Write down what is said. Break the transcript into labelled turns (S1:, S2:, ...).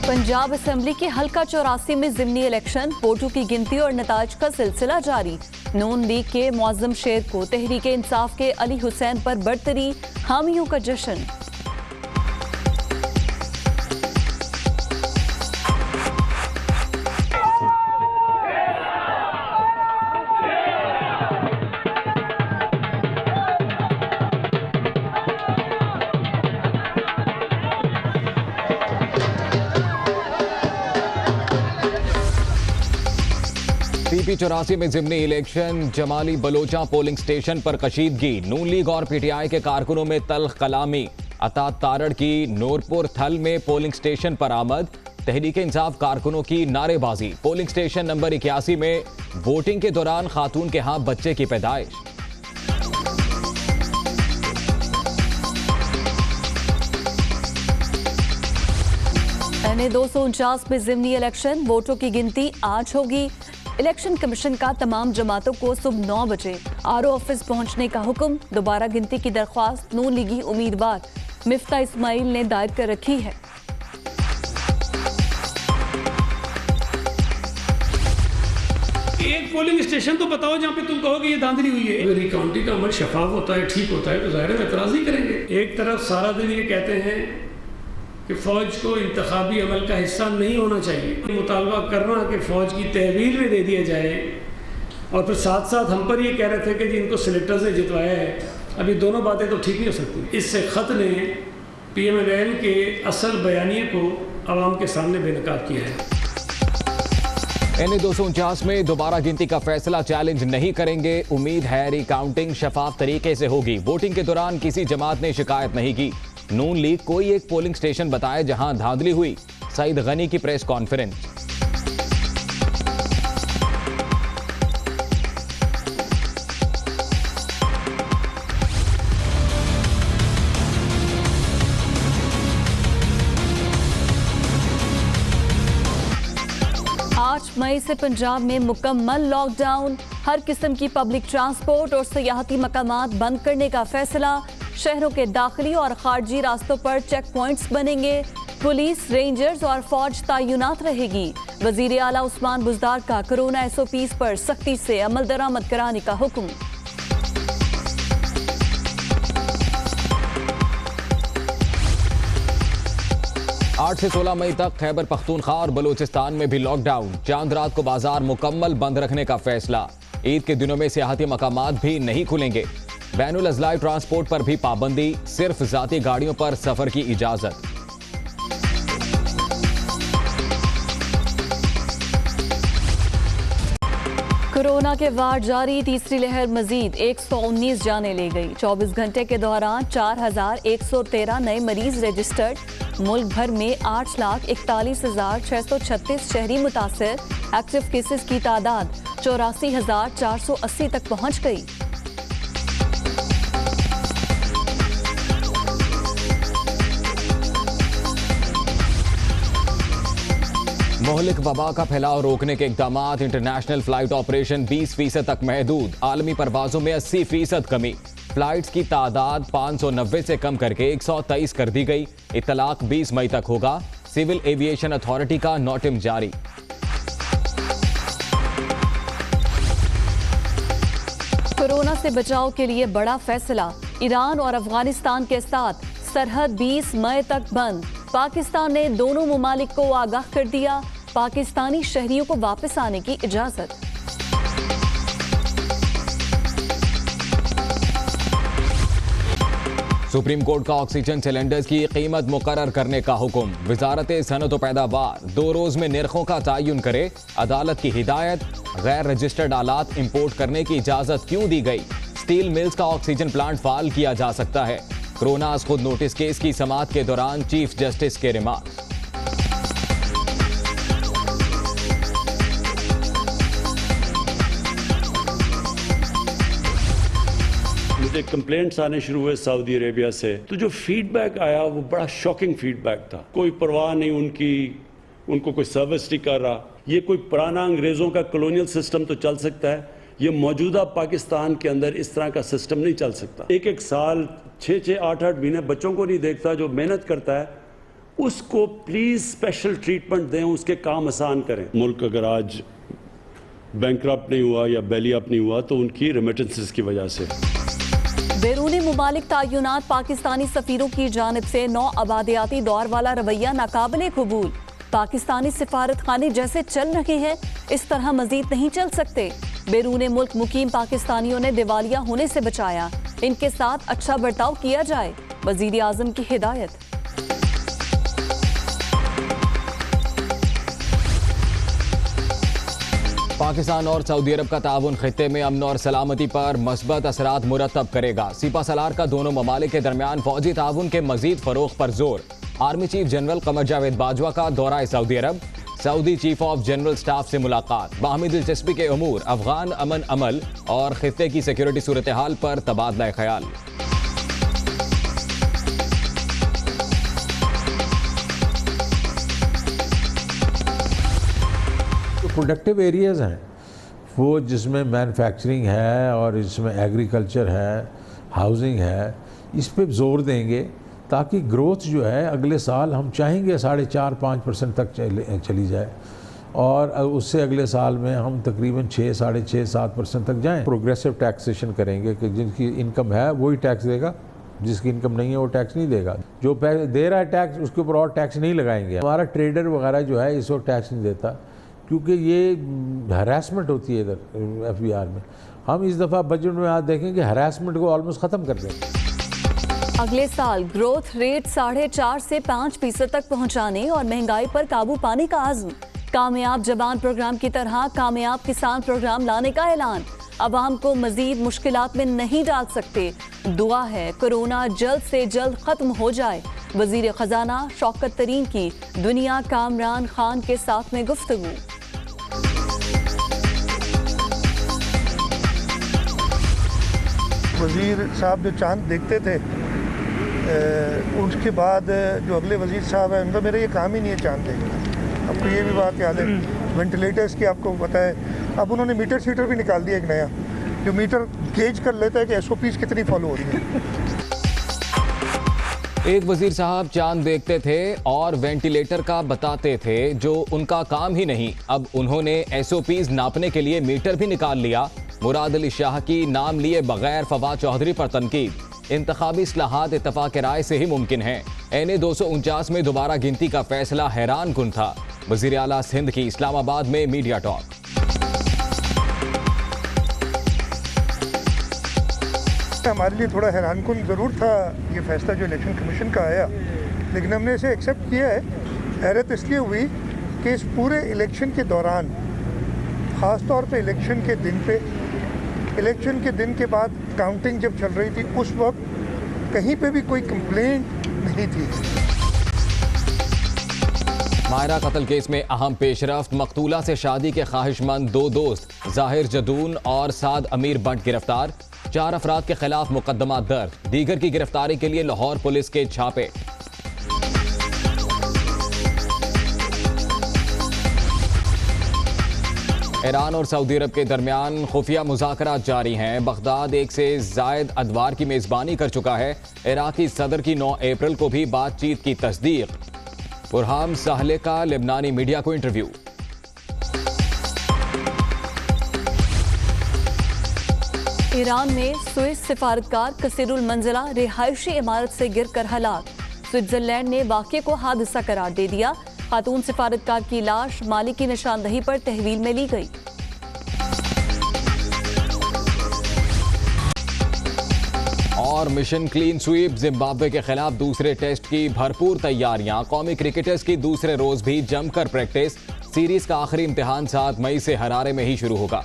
S1: Punjab assembly के हल्का 84 में ज़िमनी इलेक्शन, वोटों की गिनती और नताज का सिलसिला जारी। नून लीग के मुअज्जम शेर को तहरीक इंसाफ के अली हुसैन पर बरतरी, हामियों का जश्न।
S2: पीपी 84 में ज़िमनी इलेक्शन, जमाली बलोचा पोलिंग स्टेशन पर कशीदगी। नून लीग और पीटीआई के कारकुनों में तल्ख कलामी। अता तारड़ की नूरपुर थल में पोलिंग स्टेशन पर आमद, तहरीक इंसाफ कारकुनों की नारेबाजी। पोलिंग स्टेशन नंबर 81 में वोटिंग के दौरान खातून के हाथ बच्चे की पैदाइश।
S1: एनए 249 में ज़िमनी इलेक्शन, वोटों की गिनती आज होगी। इलेक्शन कमीशन का तमाम जमातों को सुबह 9 बजे आरओ ऑफिस पहुंचने का हुक्म। दोबारा गिनती की दरख्वास्त नून लीगी उम्मीदवार मिफ्ता इस्माइल ने दायर कर रखी है।
S3: एक पोलिंग स्टेशन तो बताओ जहाँ पे तुम कहोगे ये धांधली हुई है। अगर रिकाउंटिंग का अमल शफाफ होता है, ठीक होता है, तो जाहिर है एतराज़ ही करेंगे। एक तरफ सारा दिन ये कहते हैं कि फ़ौज को इंतखाबी अमल का हिस्सा नहीं होना चाहिए, मुतालबा करना कि फ़ौज की तहवील में दे दिया जाए, और फिर साथ साथ हम पर ये कह रहे थे कि जी इनको सिलेक्टर्स ने जितवाया है। अभी दोनों बातें तो ठीक नहीं हो सकती। इससे ख़त ने PMLN के असल बयानिए को आवाम के सामने बेनकाब किया है।
S2: एनए 249 में दोबारा गिनती का फैसला चैलेंज नहीं करेंगे। उम्मीद है रिकाउंटिंग शफाफ तरीके से होगी। वोटिंग के दौरान किसी जमात ने शिकायत नहीं की। नून लीग कोई एक पोलिंग स्टेशन बताए जहां धांधली हुई। सईद गनी की प्रेस कॉन्फ्रेंस।
S1: मई से पंजाब में मुकम्मल लॉकडाउन, हर किस्म की पब्लिक ट्रांसपोर्ट और सियाहती मकामात बंद करने का फैसला। शहरों के दाखिली और खारजी रास्तों पर चेक पॉइंट्स बनेंगे। पुलिस, रेंजर्स और फौज तैनात रहेगी। वजीर आला उस्मान बुज़दार का कोरोना SOPs पर सख्ती से अमल दरामद कराने का हुक्म।
S2: आठ से 16 मई तक खैबर पख्तूनख्वा और बलूचिस्तान में भी लॉकडाउन। चांद रात को बाजार मुकम्मल बंद रखने का फैसला। ईद के दिनों में सियाहती मकामात भी नहीं खुलेंगे। बैनुल अज़लाई ट्रांसपोर्ट पर भी पाबंदी, सिर्फ जाती गाड़ियों पर सफर की इजाजत।
S1: कोरोना के वार जारी, तीसरी लहर मजीद 119 जाने ले गई। 24 घंटे के दौरान 4113 नए मरीज रजिस्टर्ड। मुल्क भर में 8,41,636 शहरी मुतासिर। एक्टिव केसेस की तादाद 84,480 तक पहुंच गई।
S2: मोहलिक वबा का फैलाव रोकने के इकदाम। इंटरनेशनल फ्लाइट ऑपरेशन 20% तक महदूद। आलमी परवाजों में 80% कमी। फ्लाइट्स की तादाद 590 से कम करके 123 कर दी गई। इतलाक 20 मई तक होगा। सिविल एविएशन अथॉरिटी का नोटिम जारी।
S1: कोरोना से बचाव के लिए बड़ा फैसला। ईरान और अफगानिस्तान के साथ सरहद 20 मई तक बंद। पाकिस्तान ने दोनों मुमालिक को आगाह कर दिया। पाकिस्तानी शहरियों को वापस आने की इजाजत।
S2: सुप्रीम कोर्ट का ऑक्सीजन सिलेंडर्स की कीमत मुकर्रर करने का हुक्म। वजारत सनत व पैदावार 2 रोज में निर्खों का तयन करे। अदालत की हिदायत। गैर रजिस्टर्ड आलात इंपोर्ट करने की इजाजत क्यों दी गई? स्टील मिल्स का ऑक्सीजन प्लांट फाल किया जा सकता है। कोरोना खुद नोटिस केस की समाअत के दौरान चीफ जस्टिस के रिमार्क्स।
S4: मुझे कंप्लेंट्स आने शुरू हुए सऊदी अरेबिया से, तो जो फीडबैक आया वो बड़ा शॉकिंग फीडबैक था। कोई परवाह नहीं उनकी, उनको कोई सर्विस नहीं कर रहा। ये कोई पुराना अंग्रेजों का कॉलोनियल सिस्टम तो चल सकता है, ये मौजूदा पाकिस्तान के अंदर इस तरह का सिस्टम नहीं चल सकता। एक साल 6-6, 8-8 महीने बच्चों को नहीं देखता, जो मेहनत करता है उसको प्लीज स्पेशल ट्रीटमेंट दें, उसके काम आसान करें। मुल्क अगर आज बैंकरप्ट नहीं हुआ या बेली अप नहीं हुआ तो उनकी रेमिटेंसेस की वजह से।
S1: बैरूनी मुमालिक तायुनात पाकिस्तानी सफीरों की जानिब से नौ आबादियाती दौर वाला रवैया नाकाबिले कबूल। पाकिस्तानी सिफारत खाने जैसे चल रहे हैं इस तरह मजीद नहीं चल सकते। बैरून मुल्क मुकीम पाकिस्तानियों ने दिवालिया होने से बचाया, इनके साथ अच्छा बर्ताव किया जाए, वजीर आजम की हिदायत।
S2: पाकिस्तान और सऊदी अरब का ताउन खित्ते में अमन और सलामती पर मस्बत असरात मुरतब करेगा। सीपा सलार का दोनों ममालिक के दरमियान फौजी ताउन के मजीद फरोग पर जोर। Army chief general Qamar Javed Bajwa का दौरा Saudi Arab, Saudi chief of general staff से मुलाकात। बाहमी दिलचस्पी के अमूर, अफगान अमन अमल और खित्ते की सिक्योरिटी सूरत हाल पर तबादला ख्याल।
S5: प्रोडक्टिव एरियाज़ हैं वो जिसमें मैन्युफैक्चरिंग है और इसमें एग्रीकल्चर है, हाउसिंग है, इस पे जोर देंगे ताकि ग्रोथ जो है अगले साल हम चाहेंगे 4.5-5% तक चली जाए और उससे अगले साल में हम तकरीबन 6-6.5-7% तक जाएं। प्रोग्रेसिव टैक्सेशन करेंगे कि जिनकी इनकम है वही टैक्स देगा, जिसकी इनकम नहीं है वो टैक्स नहीं देगा। जो दे रहा है टैक्स उसके ऊपर और टैक्स नहीं लगाएंगे। हमारा ट्रेडर वगैरह जो है इस वक्त टैक्स नहीं देता क्योंकि ये हरासमेंट होती है इधर एफबीआर में। हम इस दफ़ा बजट में आज देखेंगे हरासमेंट को ऑलमोस्ट ख़त्म कर देंगे।
S1: अगले साल ग्रोथ रेट 4.5 से 5% तक पहुंचाने और महंगाई पर काबू पाने का आज़म। कामयाब जबान प्रोग्राम की तरह कामयाब किसान प्रोग्राम लाने का ऐलान। अवाम को मजीद मुश्किलात में नहीं डाल सकते। दुआ है कोरोना जल्द से जल्द खत्म हो जाए। वजीर खजाना शौकत तरीन की दुनिया कामरान खान के साथ में गुफ्तगू।
S6: वज़ीर साहब जो चांद देखते थे उसके बाद जो अगले वज़ीर साहब हैं उनका मेरा ये काम ही नहीं है चांद देखना। आपको ये भी बात याद है वेंटिलेटर्स की, आपको पता है अब उन्होंने मीटर शीटर भी निकाल दिया एक नया जो मीटर गेज कर लेता है कि SOPs कितनी फॉलो हो रही है।
S2: एक वजीर साहब चांद देखते थे और वेंटिलेटर का बताते थे जो उनका काम ही नहीं। अब उन्होंने SOPs नापने के लिए मीटर भी निकाल लिया। मुराद अली शाह की नाम लिए बगैर फवाद चौधरी पर तनकीद। इंतखाबी इस्लाहात इत्तफाक राय से ही मुमकिन है। NA 249 में दोबारा गिनती का फैसला हैरान कुन था। वजीर आला सिंध की इस्लामाबाद में मीडिया टॉक।
S6: हमारे लिए थोड़ा हैरान कुन ज़रूर था ये फैसला जो इलेक्शन कमीशन का आया, लेकिन हमने इसे एक्सेप्ट किया है। हैरत इसलिए हुई कि इस पूरे इलेक्शन के दौरान, ख़ास तौर पे इलेक्शन के दिन पे, इलेक्शन के दिन के बाद काउंटिंग जब चल रही थी उस वक्त कहीं पे भी कोई कंप्लेंट नहीं थी।
S2: मायरा कत्ल केस में अहम पेशरफ्त। मकतूला से शादी के ख्वाहिशमंद 2 दोस्त जाहिर जदून और साद अमीर बंट गिरफ्तार। 4 अफराद के खिलाफ मुकदमा दर्ज। दीगर की गिरफ्तारी के लिए लाहौर पुलिस के छापे। ईरान और सऊदी अरब के दरमियान खुफिया मुज़ाकरात जारी हैं। बगदाद 1 से ज़ायद अदवार की मेज़बानी कर चुका है। इराकी सदर की 9 अप्रैल को भी बातचीत की तस्दीक। बुरहान साहले का लेबनानी मीडिया को इंटरव्यू।
S1: ईरान में स्विस सिफारतकार कसीरुल मंजिला रिहायशी इमारत से गिरकर हलाक। स्विट्जरलैंड ने वाक़े को हादसा करार दे दिया। खातून सिफारतकार की लाश माली की निशानदही पर तहवील में ली गई।
S2: और मिशन क्लीन स्वीप। जिम्बाब्वे के खिलाफ दूसरे टेस्ट की भरपूर तैयारियां। कौमी क्रिकेटर्स की दूसरे रोज भी जमकर प्रैक्टिस। सीरीज का आखिरी इम्तिहान 7 मई से हरारे में ही शुरू होगा।